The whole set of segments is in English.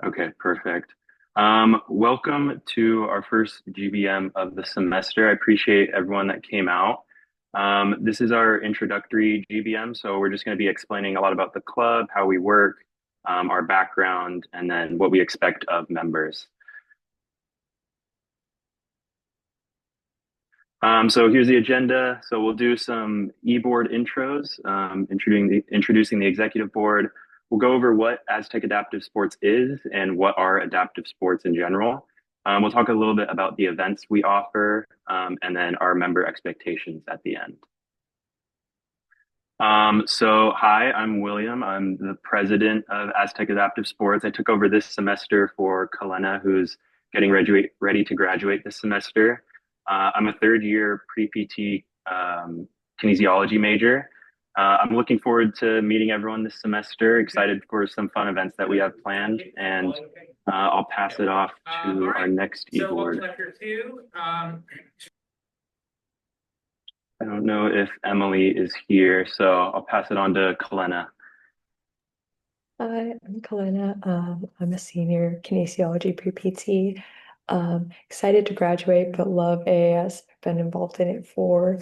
Okay, perfect. Welcome to our first GBM of the semester. I appreciate everyone that came out. This is our introductory GBM, so we're just going to be explaining a lot about the club, how we work, our background, and then what we expect of members. So here's the agenda. So we'll do some e-board intros, introducing the executive board. We'll go over what Aztec Adaptive Sports is and what are adaptive sports in general. We'll talk a little bit about the events we offer, and then our member expectations at the end. Hi, I'm William. I'm the president of Aztec Adaptive Sports. I took over this semester for Kalena, who's getting ready to graduate this semester. I'm a third year pre-PT kinesiology major. I'm looking forward to meeting everyone this semester. Excited for some fun events that we have planned, and I'll pass it off to our next e-board. I don't know if Emily is here, so I'll pass it on to Kalena. Hi, I'm Kalina. I'm a senior kinesiology pre-PT. Excited to graduate, but love AAS. I've been involved in it for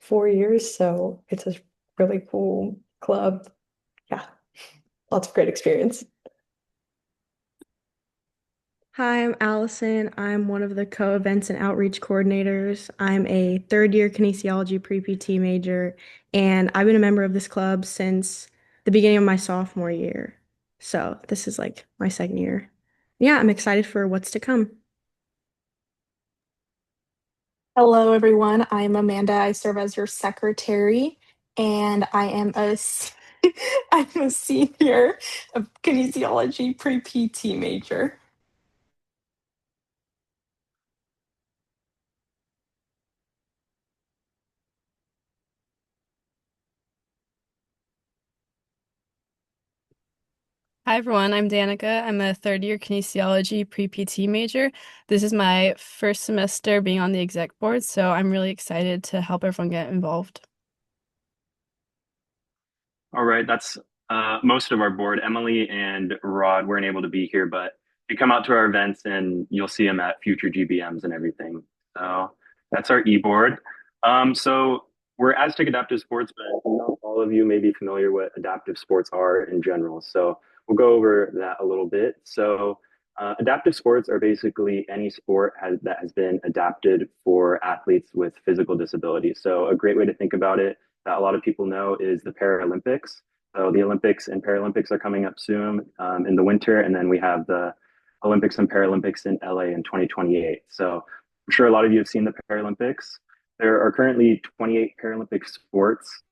4 years, so it's a really cool club. Yeah, lots of great experience. Hi, I'm Allison. I'm one of the co-events and outreach coordinators. I'm a third year kinesiology pre-PT major, and I've been a member of this club since the beginning of my sophomore year. So this is like my second year. Yeah, I'm excited for what's to come. Hello, everyone. I'm Amanda. I serve as your secretary, and I'm a senior kinesiology pre-PT major. Hi everyone, I'm Danica. I'm a third year kinesiology pre-PT major. This is my first semester being on the exec board, so I'm really excited to help everyone get involved. All right, that's most of our board. Emily and Rod weren't able to be here, but you come out to our events and you'll see them at future GBMs and everything. So that's our e-board. So we're Aztec Adaptive Sports, but not all of you may be familiar what adaptive sports are in general. So we'll go over that a little bit. So adaptive sports are basically any that has been adapted for athletes with physical disabilities. So a great way to think about it that a lot of people know is the Paralympics. So the Olympics and Paralympics are coming up soon in the winter, and then we have the Olympics and Paralympics in LA in 2028. So I'm sure a lot of you have seen the Paralympics. There are currently 28 Paralympic sports,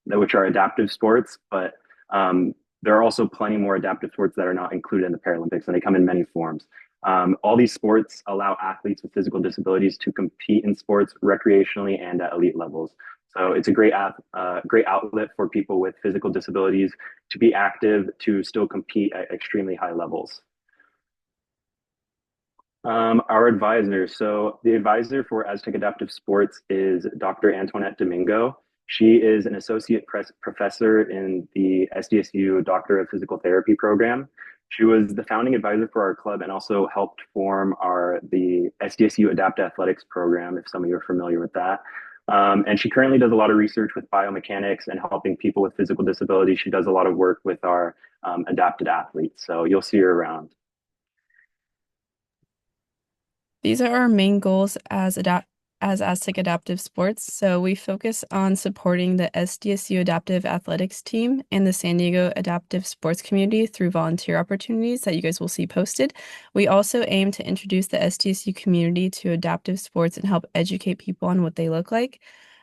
which are adaptive sports, but there are also plenty more adaptive sports that are not included in the Paralympics, and they come in many forms. All these sports allow athletes with physical disabilities to compete in sports recreationally and at elite levels. So it's a great outlet for people with physical disabilities to be active, to still compete at extremely high levels. Our advisor. So the advisor for Aztec Adaptive Sports is Dr. Antoinette Domingo. She is an associate professor in the SDSU Doctor of Physical Therapy program. She was the founding advisor for our club and also helped form the SDSU Adapt Athletics program, if some of you are familiar with that. And she currently does a lot of research with biomechanics and helping people with physical disabilities. She does a lot of work with our adapted athletes. So you'll see her around. These are our main goals as Aztec Adaptive Sports. So we focus on supporting the SDSU Adaptive Athletics team and the San Diego Adaptive Sports community through volunteer opportunities that you guys will see posted. We also aim to introduce the SDSU community to adaptive sports and help educate people on what they look like.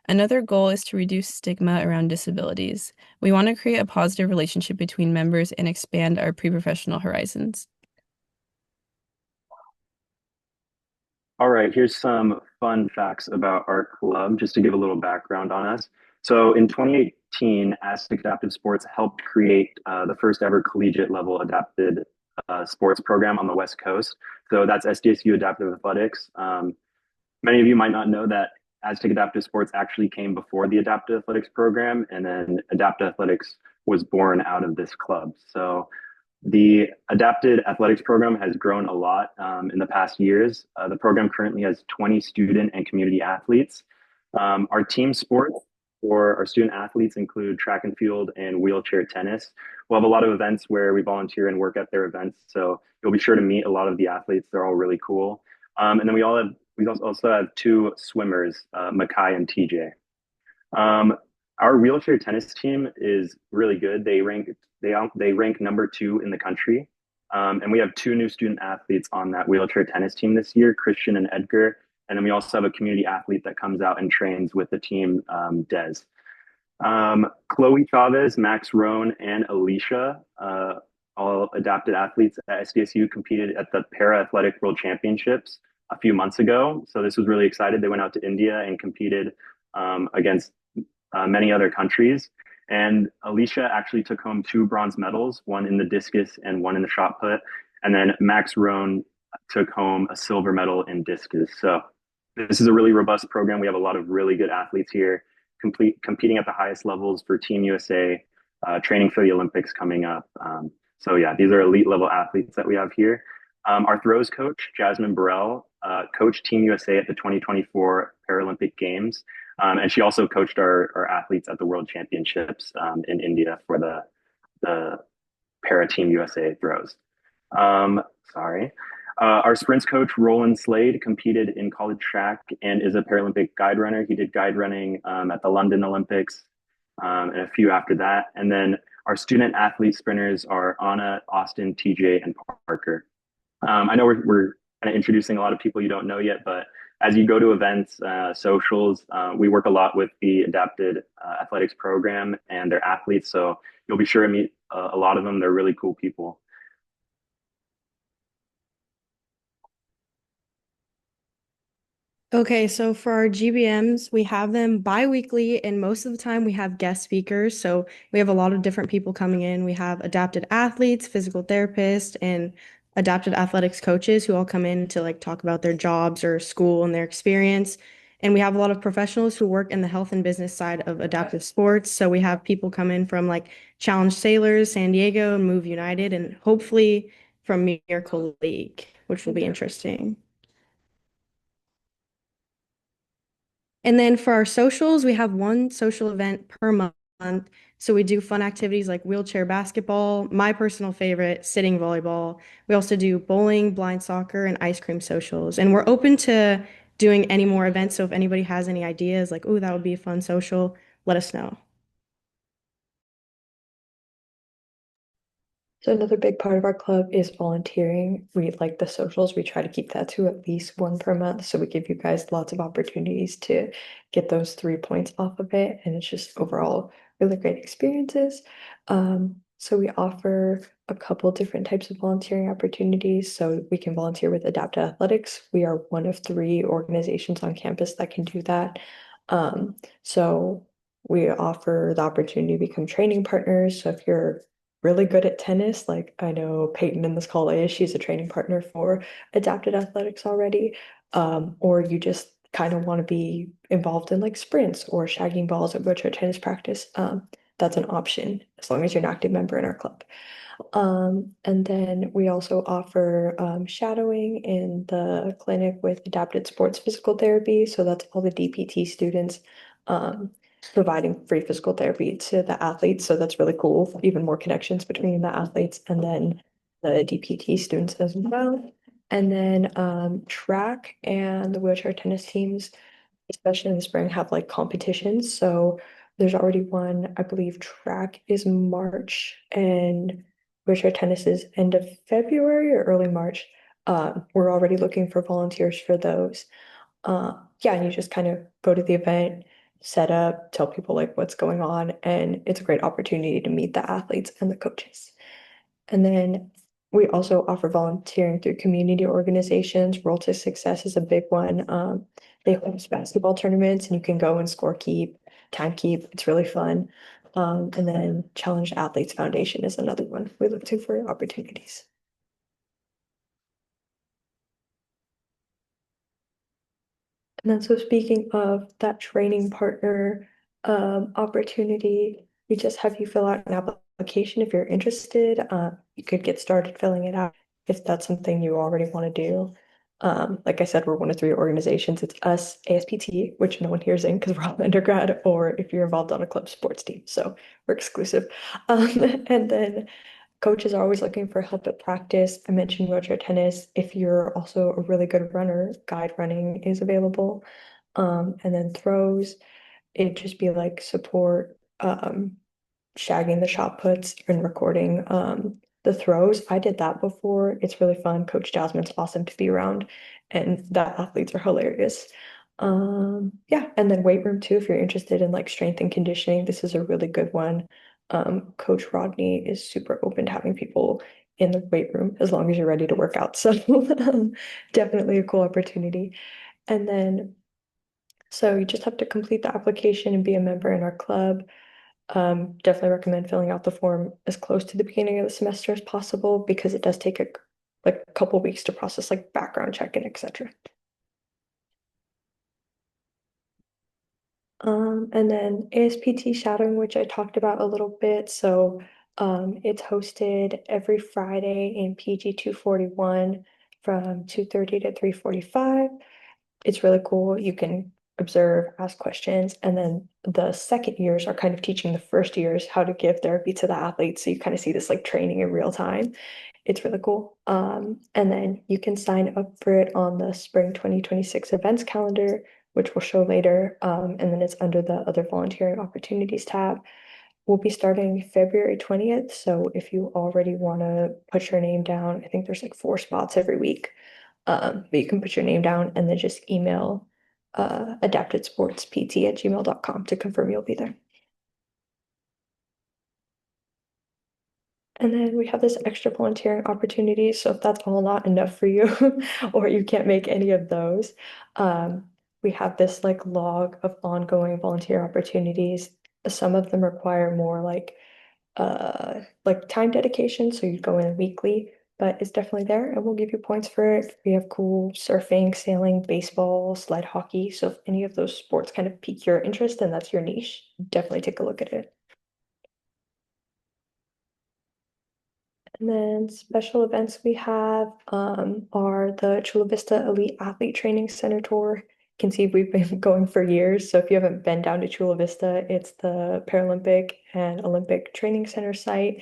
Another goal is to reduce stigma around disabilities. We want to create a positive relationship between members and expand our pre-professional horizons. All right, here's some fun facts about our club, just to give a little background on us. So in 2018, Aztec Adaptive Sports helped create the first ever collegiate level adapted sports program on the West Coast. So that's SDSU Adaptive Athletics. Many of you might not know that Aztec Adaptive Sports actually came before the Adaptive Athletics program, and then Adaptive Athletics was born out of this club. So The adapted athletics program has grown a lot in the past years. The program currently has 20 student and community athletes. Our team sports for our student athletes include track and field and wheelchair tennis. We'll have a lot of events where we volunteer and work at their events. So you'll be sure to meet a lot of the athletes. They're all really cool. And then we also have two swimmers, Makai and TJ. Um, our wheelchair tennis team is really good. They rank number two in the country, and we have two new student athletes on that wheelchair tennis team this year, Christian and Edgar. And then we also have a community athlete that comes out and trains with the team, Des. Chloe Chavez, Max Roan, and Alicia, all adapted athletes at SDSU, competed at the Para Athletic World Championships a few months ago. So this was really excited. They went out to India and competed against many other countries. And Alicia actually took home two bronze medals, one in the discus and one in the shot put. And then Max Roan took home a silver medal in discus. So this is a really robust program. We have a lot of really good athletes here, competing at the highest levels for Team USA, training for the Olympics coming up. So yeah, these are elite level athletes that we have here. Our throws coach, Jasmine Burrell, coached Team USA at the 2024 Paralympic Games. And she also coached our athletes at the World Championships in India for the Para Team USA throws. Sorry. Our sprints coach, Roland Slade, competed in college track and is a Paralympic guide runner. He did guide running at the London Olympics and a few after that. And then our student athlete sprinters are Anna, Austin, TJ, and Parker. I know we're kind of introducing a lot of people you don't know yet, but as you go to events, socials, we work a lot with the adapted athletics program and their athletes. So you'll be sure to meet a lot of them. They're really cool people. Okay, so for our GBMs, we have them bi-weekly, and most of the time we have guest speakers. So we have a lot of different people coming in. We have adapted athletes, physical therapists, and adapted athletics coaches who all come in to like talk about their jobs or school and their experience. And we have a lot of professionals who work in the health and business side of adaptive sports. So we have people come in from like Challenge Sailors, San Diego, and Move United, and hopefully from Miracle League, which will be interesting. And then for our socials, we have one social event per month. So we do fun activities like wheelchair basketball, my personal favorite, sitting volleyball. We also do bowling, blind soccer, and ice cream socials. And we're open to doing any more events. So if anybody has any ideas, like, oh, that would be a fun social, let us know. So another big part of our club is volunteering. We like the socials. We try to keep that to at least one per month. So we give you guys lots of opportunities to get those 3 points off of it. And it's just overall really great experiences. So we offer a couple different types of volunteering opportunities. So we can volunteer with Adaptive Athletics. We are one of three organizations on campus that can do that. So we offer the opportunity to become training partners. So if you're really good at tennis. Like I know Peyton in this call is, she's a training partner for adapted athletics already. Or you just kind of want to be involved in like sprints or shagging balls or go to a tennis practice. That's an option as long as you're an active member in our club. And then we also offer shadowing in the clinic with adapted sports physical therapy. So that's all the DPT students um, providing free physical therapy to the athletes. So that's really cool. Even more connections between the athletes and then the DPT students as well. And then track and the wheelchair tennis teams, especially in the spring, have like competitions. So there's already one, I believe track is March and wheelchair tennis is end of February or early March. We're already looking for volunteers for those. Yeah, and you just kind of go to the event, set up, tell people like what's going on, and it's a great opportunity to meet the athletes and the coaches. And then we also offer volunteering through community organizations. Roll to Success is a big one. They host basketball tournaments and you can go and score keep, time keep. It's really fun. And then Challenged Athletes Foundation is another one we look to for opportunities. And then so speaking of that training partner opportunity, we just have you fill out an application application if you're interested. You could get started filling it out if that's something you already want to do. Like I said, we're one of three organizations. It's us, ASPT, which no one here is in because we're all undergrad, or if you're involved on a club sports team. So we're exclusive. And then coaches are always looking for help at practice. I mentioned wheelchair tennis. If you're also a really good runner, guide running is available. And then throws, it'd just be like support, shagging the shot puts and recording the throws. I did that before. It's really fun. Coach Jasmine's awesome to be around, and the athletes are hilarious. Yeah, and then weight room too, if you're interested in like strength and conditioning, this is a really good one. Coach Rodney is super open to having people in the weight room as long as you're ready to work out. So definitely a cool opportunity. And then so you just have to complete the application and be a member in our club. Definitely recommend filling out the form as close to the beginning of the semester as possible because it does take like a couple weeks to process like background check and etc. And then ASPT shadowing, which I talked about a little bit. So it's hosted every Friday in PG 241 from 2:30 to 3:45. It's really cool. You can observe, ask questions, and then the second years are kind of teaching the first years how to give therapy to the athletes. So you kind of see this like training in real time. It's really cool. And then you can sign up for it on the spring 2026 events calendar, which we'll show later. And then it's under the other volunteering opportunities tab. We'll be starting February 20th. So if you already want to put your name down, I think there's like 4 spots every week. But you can put your name down and then just email adaptedsportspt@gmail.com to confirm you'll be there. And then we have this extra volunteering opportunity. So if that's all not enough for you, or you can't make any of those, we have this like log of ongoing volunteer opportunities. Some of them require more like time dedication, so you go in weekly, but it's definitely there and we'll give you points for it. We have cool surfing, sailing, baseball, sled hockey. So if any of those sports kind of pique your interest and that's your niche, definitely take a look at it. And then special events we have are the Chula Vista Elite Athlete Training Center tour. You can see we've been going for years. So if you haven't been down to Chula Vista, it's the Paralympic and Olympic Training Center site.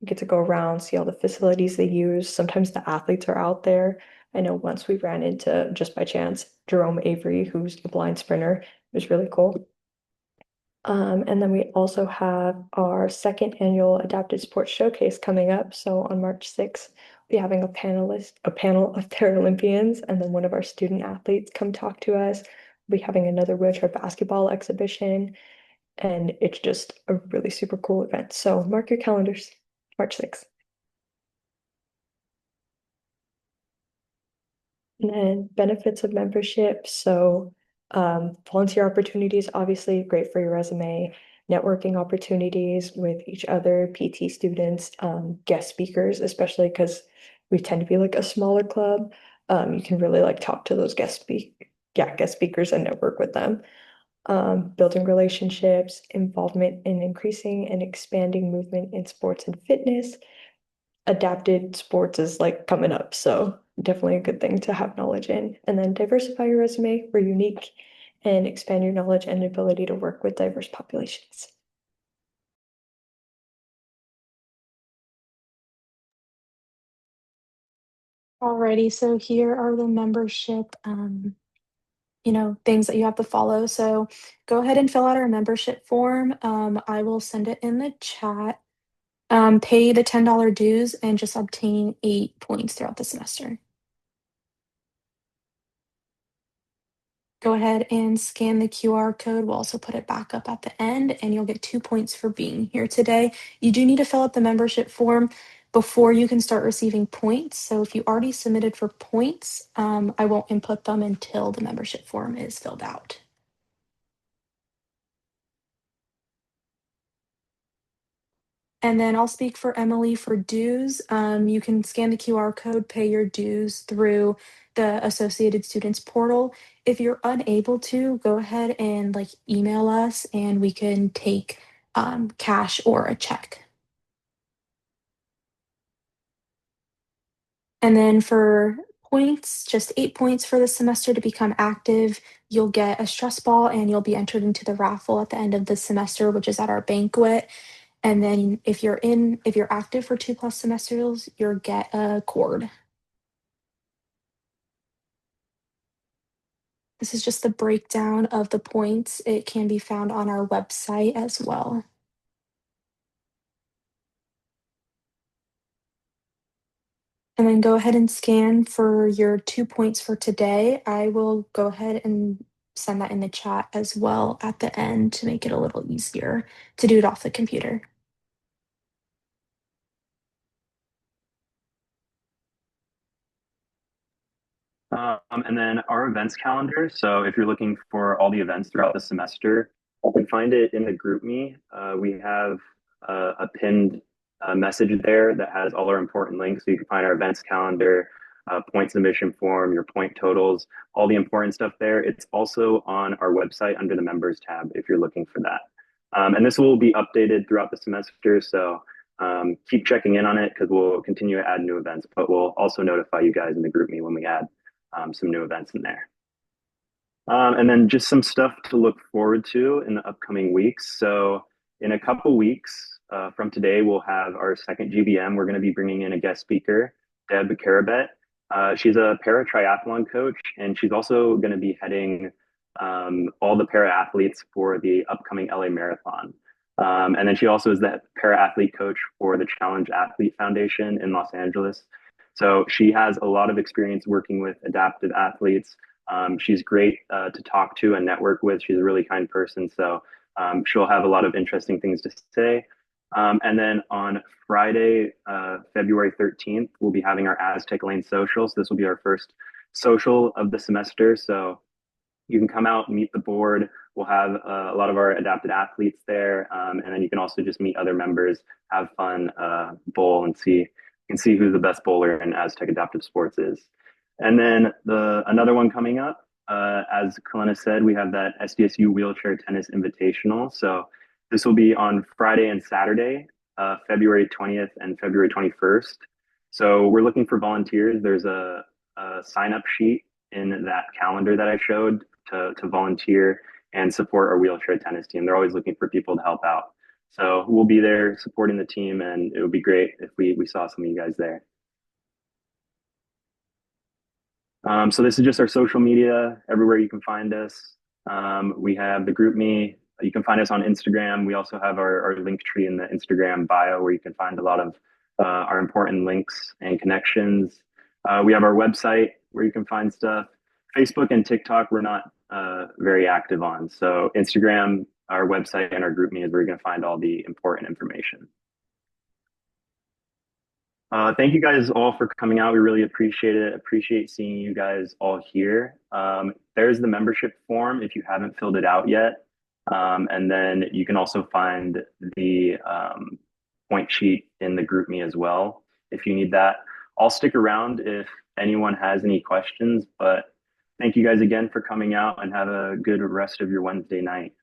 You get to go around, see all the facilities they use. Sometimes the athletes are out there. I know once we ran into, just by chance, Jerome Avery, who's a blind sprinter. It was really cool. And then we also have our second annual Adapted Sports Showcase coming up. So on March 6th, we'll be having a panel of Paralympians, and then one of our student athletes come talk to us. We'll be having another wheelchair basketball exhibition, and it's just a really super cool event. So mark your calendars, March 6th. And then benefits of membership. So volunteer opportunities, obviously great for your resume, networking opportunities with each other, PT students, guest speakers, especially because we tend to be like a smaller club. You can really like talk to those guest speakers and network with them. Building relationships, involvement in increasing and expanding movement in sports and fitness, adapted sports is like coming up. So definitely a good thing to have knowledge in. And then diversify your resume. We're unique and expand your knowledge and ability to work with diverse populations. Alrighty, so here are the membership, things that you have to follow. So go ahead and fill out our membership form. I will send it in the chat. Pay the $10 dues and just obtain 8 points throughout the semester. Go ahead and scan the QR code. We'll also put it back up at the end, and you'll get 2 points for being here today. You do need to fill out the membership form before you can start receiving points. So if you already submitted for points, I won't input them until the membership form is filled out. And then I'll speak for Emily for dues. You can scan the QR code, pay your dues through the Associated Students portal. If you're unable to, go ahead and email us and we can take cash or a check. And then for points, just 8 points for the semester to become active. You'll get a stress ball and you'll be entered into the raffle at the end of the semester, which is at our banquet. And then if you're active for 2+ semesters, you'll get a cord. This is just the breakdown of the points. It can be found on our website as well. And then go ahead and scan for your 2 points for today. I will go ahead and send that in the chat as well at the end to make it a little easier to do it off the computer. And then our events calendar. So if you're looking for all the events throughout the semester, you can find it in the GroupMe. We have a pinned message there that has all our important links. So you can find our events calendar, point submission form, your point totals, all the important stuff there. It's also on our website under the members tab if you're looking for that. And this will be updated throughout the semester. So keep checking in on it because we'll continue to add new events, but we'll also notify you guys in the GroupMe when we add some new events in there. And then just some stuff to look forward to in the upcoming weeks. So in a couple weeks from today, we'll have our second GBM. We're going to be bringing in a guest speaker, Deb Carabet. She's a para triathlon coach, and she's also going to be heading all the para athletes for the upcoming LA Marathon. And then she also is the para athlete coach for the Challenge Athlete Foundation in Los Angeles. So she has a lot of experience working with adaptive athletes. She's great to talk to and network with. She's a really kind person. So she'll have a lot of interesting things to say. And then on Friday, February 13th, we'll be having our Aztec Lane socials. This will be our first social of the semester. So you can come out, meet the board. We'll have a lot of our adapted athletes there. And then you can also just meet other members, have fun, bowl and see who the best bowler in Aztec Adaptive Sports is. And then another one coming up, as Kalena said, we have that SDSU Wheelchair Tennis Invitational. So this will be on Friday and Saturday, February 20th and February 21st. So we're looking for volunteers. There's a sign up sheet in that calendar that I showed to volunteer and support our wheelchair tennis team. They're always looking for people to help out. So we'll be there supporting the team, and it would be great if we saw some of you guys there. So this is just our social media, everywhere you can find us. We have the GroupMe. You can find us on Instagram. We also have our link tree in the Instagram bio where you can find a lot of our important links and connections. We have our website where you can find stuff. Facebook and TikTok, we're not very active on. So Instagram, our website, and our GroupMe is where you're going to find all the important information. Thank you guys all for coming out. We really appreciate it. Appreciate seeing you guys all here. There's the membership form if you haven't filled it out yet. And then you can also find the point sheet in the GroupMe as well if you need that. I'll stick around if anyone has any questions, but thank you guys again for coming out and have a good rest of your Wednesday night.